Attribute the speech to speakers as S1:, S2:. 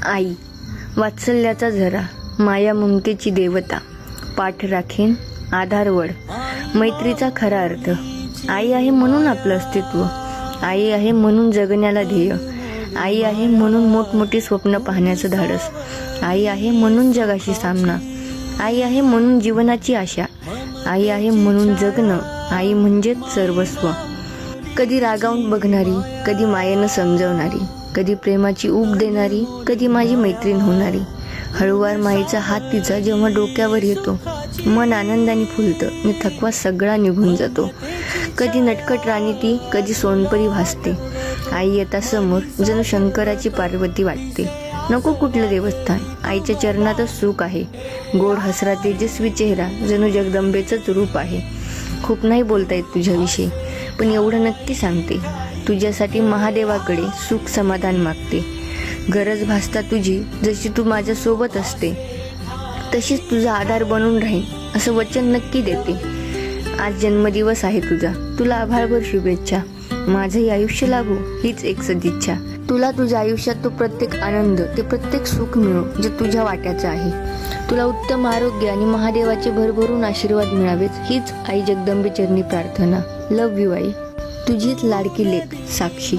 S1: आई, वात्सल्याचा झरा, माया ममतेची देवता, पाठ राखीन आधारवड, मैत्रीचा खरा अर्थ. आई आहे म्हणून आपलं अस्तित्व, आई आहे म्हणून जगण्याला ध्येय, आई आहे म्हणून मोठमोठी स्वप्न पाहण्याचं धाडस, आई आहे म्हणून जगाशी सामना, आई आहे म्हणून जीवनाची आशा, आई आहे म्हणून जगणं. आई म्हणजेच सर्वस्व. कधी रागावून बघणारी, कधी मायेनं समजवणारी, कधी प्रेमाची ऊब देणारी, कधी माझी मैत्रीण होणारी. हळूवार माईचा हात तिचा जेव्हा डोक्यावर येतो, मन आनंदाने फुलतं आणि थकवा सगळा निघून जातो. कधी नटखट राणी ती, कधी सोनपरी भासते. आई येता समोर जणू शंकराची पार्वती वाटते. नको कुठलं देवस्थान, आईच्या चरणातच सुख आहे. गोड हसरा तेजस्वी चेहरा जणू जगदंबेचंच रूप आहे. खूप नाही बोलता येत तुझ्याविषयी, पण एवढं नक्की सांगते, तुझ्यासाठी महादेवाकडे सुख समाधान मागते. गरज भासता तुझी जशी तू माझ्यासोबत असते, तशीच तुझा आधार बनून राहीन असं वचन नक्की देते. आज जन्मदिवस आहे तुझा, तुला आभाळभर शुभेच्छा. माझंही आयुष्य लाभो हीच एक सदिच्छा. तुला तुझ्या आयुष्यात तो प्रत्येक आनंद, ते प्रत्येक सुख मिळो जे तुझ्या वाट्याचं आहे. तुला उत्तम आरोग्य आणि महादेवाचे भरभरून आशीर्वाद मिळावेत हीच आई जगदंबे चरणी प्रार्थना. लव्ह यू आई. तुझीच लाडकी लेक साक्षी.